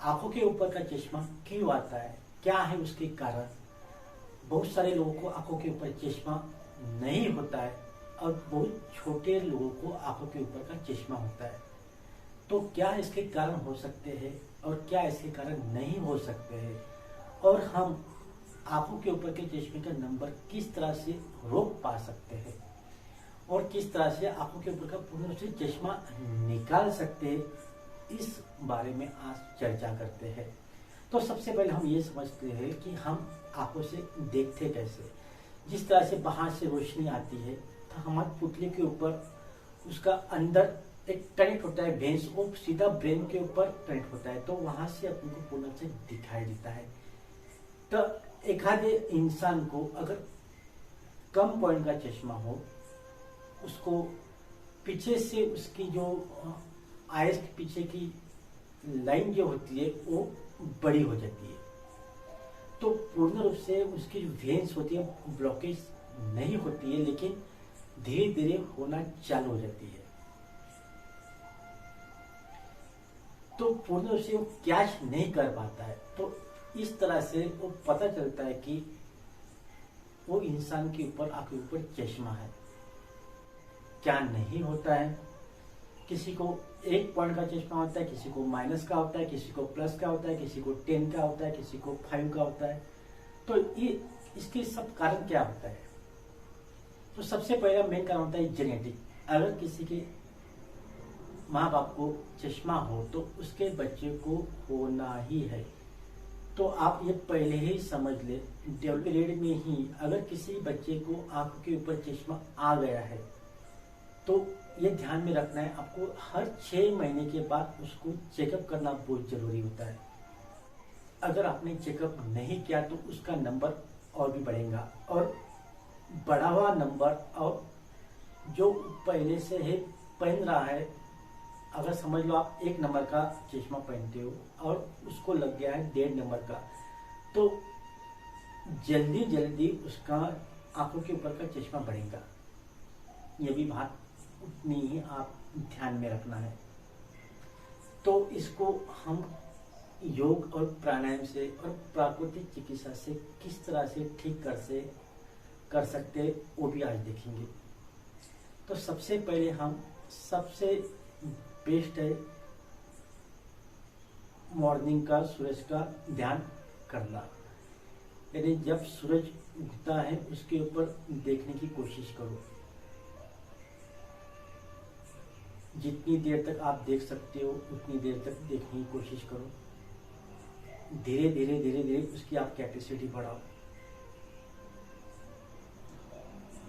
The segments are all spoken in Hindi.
आंखों के ऊपर का चश्मा क्यों आता है, क्या है उसके कारण। बहुत सारे लोगों को आंखों के ऊपर चश्मा नहीं होता है और बहुत छोटे लोगों को आंखों के ऊपर का चश्मा होता है। तो क्या इसके कारण हो सकते हैं और क्या इसके कारण नहीं हो सकते हैं, और हम आंखों के ऊपर के चश्मे का नंबर किस तरह से रोक पा सकते हैं और किस तरह से आंखों के ऊपर का पूर्ण रूप से चश्मा निकाल सकते हैं, इस बारे में आज चर्चा करते हैं। तो सबसे पहले हम ये समझते हैं कि हम आंखों से देखते कैसे। जिस तरह से बाहर से रोशनी आती है तो हमारे पुतले के ऊपर उसका अंदर एक कनेक्ट होता है, भेंस वो सीधा ब्रेन के ऊपर कनेक्ट होता है, तो वहां से अपने को पूर्ण से दिखाई देता है। तो एक आधे इंसान को अगर कम पॉइंट का चश्मा हो, उसको पीछे से उसकी जो आइज के पीछे की लाइन जो होती है वो बड़ी हो जाती है, तो पूर्ण रूप से उसकी जो वेन्स होती है ब्लॉकेज नहीं होती है, लेकिन धीरे धीरे होना चालू हो जाती है। तो पूर्ण रूप से वो कैच नहीं कर पाता है। तो इस तरह से वो पता चलता है कि वो इंसान के ऊपर आंख के ऊपर चश्मा है। क्या नहीं होता है, किसी को 1 पॉइंट का चश्मा होता है, किसी को माइनस का होता है, किसी को प्लस का होता है, किसी को 10 का होता है, किसी को 5 का होता है। तो ये इसके सब कारण क्या होता है। तो सबसे पहला मेन कारण होता है जेनेटिक। अगर किसी के माँ बाप को चश्मा हो तो उसके बच्चे को होना ही है। तो आप ये पहले ही समझ ले, डेवलप पीरियड में ही अगर किसी बच्चे को आंखों के ऊपर चश्मा आ गया है तो ये ध्यान में रखना है, आपको हर 6 महीने के बाद उसको चेकअप करना बहुत जरूरी होता है। अगर आपने चेकअप नहीं किया तो उसका नंबर और भी बढ़ेगा, और बढ़ा हुआ नंबर और जो पहले से है पहन रहा है, अगर समझ लो आप 1 नंबर का चश्मा पहनते हो और उसको लग गया है 1.5 नंबर का, तो जल्दी जल्दी उसका आंखों के ऊपर का चश्मा बढ़ेगा। ये भी बात उतनी ही आप ध्यान में रखना है। तो इसको हम योग और प्राणायाम से और प्राकृतिक चिकित्सा से किस तरह से ठीक कर सकते हैं वो भी आज देखेंगे। तो सबसे पहले हम सबसे बेस्ट है मॉर्निंग का सूरज का ध्यान करना, यानी जब सूरज उगता है उसके ऊपर देखने की कोशिश करो। जितनी देर तक आप देख सकते हो उतनी देर तक देखने की कोशिश करो। धीरे धीरे धीरे धीरे उसकी आप कैपेसिटी बढ़ाओ।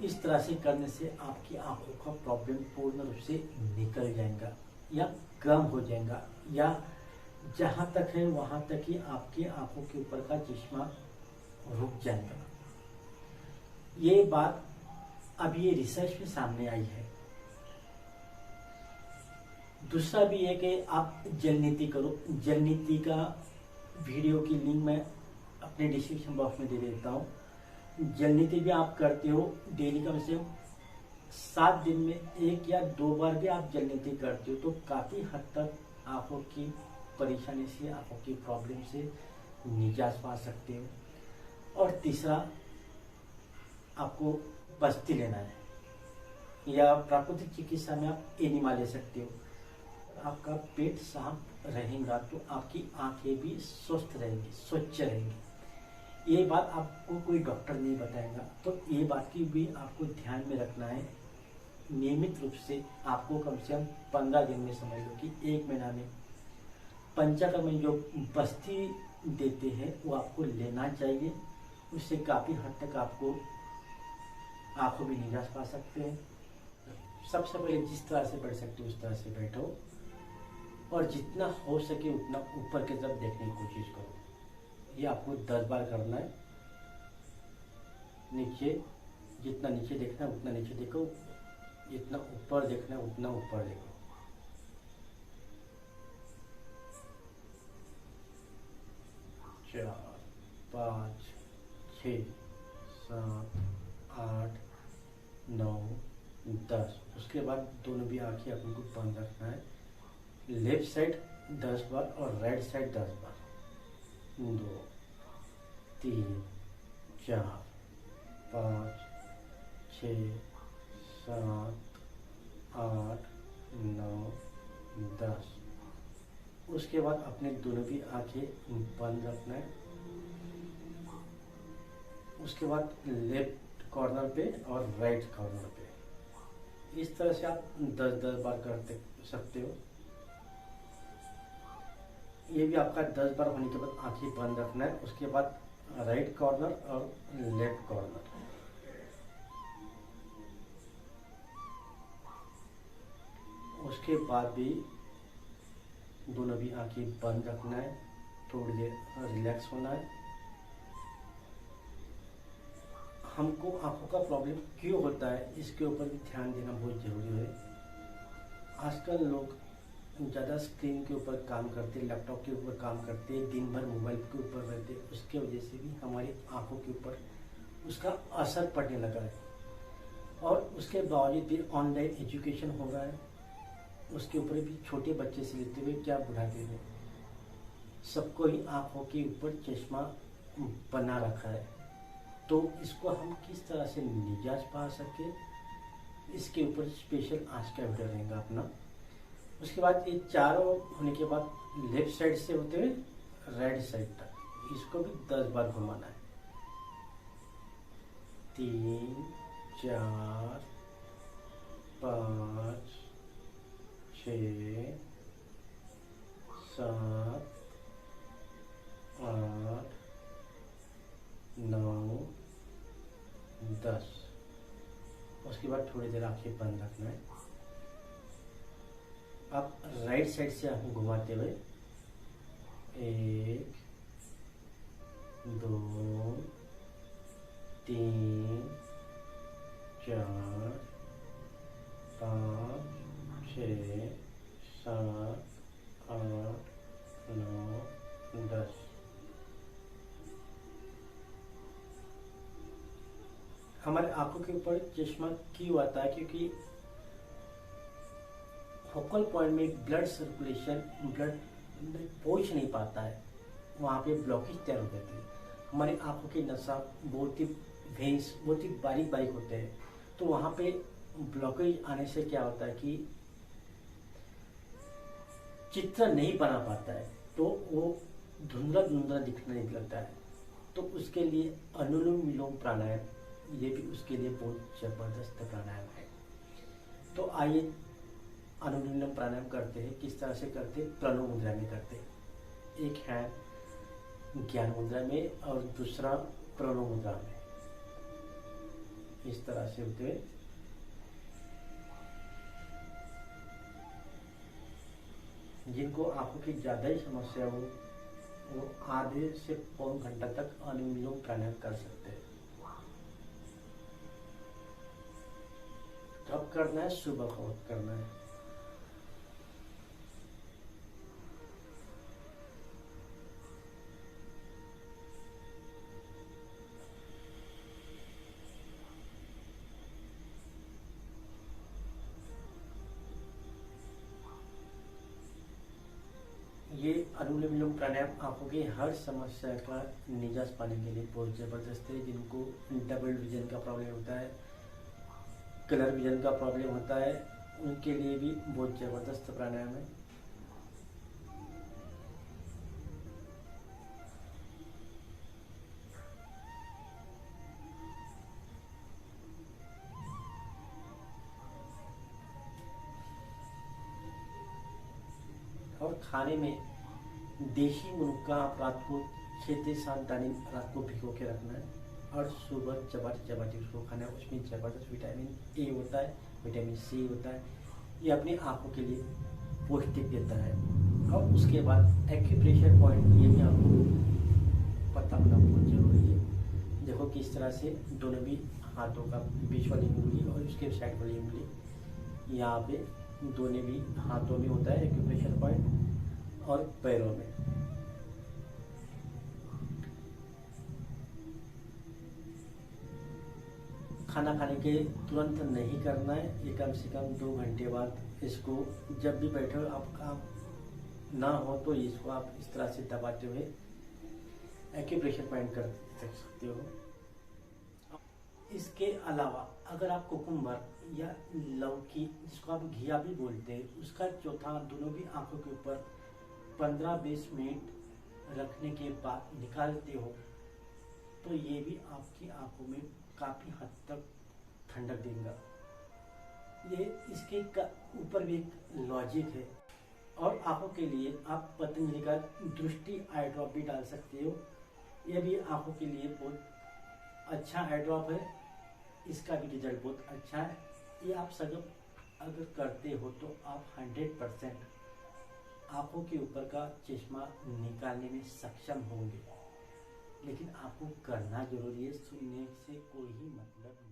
इस तरह से करने से आपकी आंखों का प्रॉब्लम पूर्ण रूप से निकल जाएगा या कम हो जाएगा, या जहां तक है वहां तक ही आपकी आंखों के ऊपर का चश्मा रुक जाएगा। ये बात अभी ये रिसर्च में सामने आई है। दूसरा भी है कि आप जल नीति करो। जल नीति का वीडियो की लिंक मैं अपने डिस्क्रिप्शन बॉक्स में दे देता हूँ। जल नीति भी आप करते हो, डेली कम से कम 7 दिन में 1 या 2 बार भी आप जल नीति करते हो तो काफी हद तक आंखों की परेशानी से, आंखों की प्रॉब्लम से निजात पा सकते हो। और तीसरा, आपको बस्ती लेना है या प्राकृतिक चिकित्सा में आप एनिमा ले सकते हो। आपका पेट साफ रहेगा तो आपकी आंखें भी स्वस्थ रहेंगी, स्वच्छ रहेंगी। ये बात आपको कोई डॉक्टर नहीं बताएगा, तो ये बात की भी आपको ध्यान में रखना है। नियमित रूप से आपको कम से कम 15 दिन में, समझ लो कि 1 महीना में पंचकर्म में जो बस्ती देते हैं वो आपको लेना चाहिए। उससे काफी हद तक आपको आंखों भी निजात पा सकते हैं। सबसे पहले जिस तरह से बैठ सकते हो उस तरह से बैठो और जितना हो सके उतना ऊपर की तरफ देखने की कोशिश करो। ये आपको 10 बार करना है। नीचे, जितना नीचे देखना है उतना नीचे देखो, जितना ऊपर देखना है उतना ऊपर देखो। चार, 5, 6, 7, 8, 9, 10। उसके बाद दोनों भी आंखें अपने को बंद रखना है। लेफ्ट साइड 10 बार और राइट साइड 10 बार। 2, 3, 4, 5, 6, 7, 8, 9, 10। उसके बाद अपने दोनों भी आंखें बंद रखना है। उसके बाद लेफ्ट कॉर्नर पे और राइट कॉर्नर पे, इस तरह से आप 10-10 बार करते सकते हो। ये भी आपका 10 बार होने के बाद आंखें बंद रखना है। उसके बाद राइट कॉर्नर और लेफ्ट कॉर्नर। उसके बाद भी दोनों भी आंखें बंद रखना है, थोड़ी देर रिलैक्स होना है। हमको आंखों का प्रॉब्लम क्यों होता है, इसके ऊपर भी ध्यान देना बहुत ज़रूरी है। आजकल लोग ज़्यादा स्क्रीन के ऊपर काम करते, लैपटॉप के ऊपर काम करते, दिन भर मोबाइल के ऊपर रहते, उसके वजह से भी हमारी आंखों के ऊपर उसका असर पड़ने लगा है। और उसके बावजूद भी ऑनलाइन एजुकेशन हो रहा है, उसके ऊपर भी छोटे बच्चे से लेते हुए क्या बुढ़ापे में सबको ही आंखों के ऊपर चश्मा बना रखा है। तो इसको हम किस तरह से निजात पा सके, इसके ऊपर स्पेशल आज का वीडियो रहेगा अपना। उसके बाद ये चारों होने के बाद लेफ्ट साइड से होते हुए राइट साइड तक, इसको भी 10 बार घुमाना है। 3, 4, 5, 6, 7, 8, 9, 10। उसके बाद थोड़ी देर आंखें बंद रखना है। आप राइट साइड से आंखें घुमाते हुए 1, 2, 3, 4, 5, 6, 7, 8, 9, 10। हमारे आंखों के ऊपर चश्मा क्यों आता है? क्योंकि फोकल पॉइंट में ब्लड सर्कुलेशन, ब्लड पहुंच नहीं पाता है, वहाँ पे ब्लॉकेज तैयार हो जाती है। हमारी आंखों की नसा बहुत ही वेन्स बहुत ही बारीक बारीक होते हैं, तो वहाँ पे ब्लॉकेज आने से क्या होता है कि चित्र नहीं बना पाता है, तो वो धुंधला धुंधला दिखने लगता है। तो उसके लिए अनुलोम विलोम प्राणायाम, ये भी उसके लिए बहुत जबरदस्त प्राणायाम है। तो आइए अनुलोम विलोम प्राणायाम करते हैं। किस तरह से करते हैं? प्रणव मुद्रा में करते हैं। एक है ज्ञान मुद्रा में और दूसरा प्रणव मुद्रा में, इस तरह से होते हुए जिनको आंखों की ज्यादा ही समस्या हो, वो आधे से पौन घंटा तक अनुलोम विलोम प्राणायाम कर सकते हैं। कब करना है? सुबह का वक्त करना है। ये अनुलोम विलोम प्राणायाम आंखों की हर समस्या का निजात पाने के लिए बहुत जबरदस्त है। जिनको डबल विजन का प्रॉब्लम होता है, कलर विजन का प्रॉब्लम होता है, उनके लिए भी बहुत जबरदस्त प्राणायाम है। और खाने में देशी मुनक्का आप रात को 6 से 7 दाने रात को भिगो के रखना है और सुबह चबाते चबाते उसको खाना है। उसमें जबरदस्त विटामिन ए होता है, विटामिन सी होता है, ये अपनी आंखों के लिए पौष्टिक देता है। और उसके बाद एक्यूप्रेशर पॉइंट, ये भी आपको पता होना बहुत जरूरी है। देखो किस तरह से दोनों भी हाथों का बीच वाली उंगली और उसके साइड वाली उंगली, यहाँ पे दोनों भी हाथों में होता है एक्यूप्रेशर पॉइंट और पैरों में। खाना खाने के तुरंत नहीं करना है, ये कम से कम 2 घंटे बाद इसको, जब भी बैठो आप ना हो तो इसको आप इस तरह से दबाते हुए एक्यूप्रेशर पॉइंट कर सकते हो। इसके अलावा अगर आप कुकुम्बर या लौकी, जिसको आप घिया भी बोलते हैं, उसका चौथा दोनों भी आंखों के ऊपर 15-20 मिनट रखने के बाद निकालते हो तो ये भी आपकी आंखों में काफी हद तक ठंडक देगा। ये इसके ऊपर भी एक लॉजिक है। और आंखों के लिए आप पतंजलि का दृष्टि आई ड्रॉप भी डाल सकते हो। यह भी आंखों के लिए बहुत अच्छा आई ड्रॉप है, इसका भी रिजल्ट बहुत अच्छा है। ये आप सब अगर करते हो तो आप 100% आंखों के ऊपर का चश्मा निकालने में सक्षम होंगे। लेकिन आपको करना जरूरी है, सुनने से कोई ही मतलब नहीं।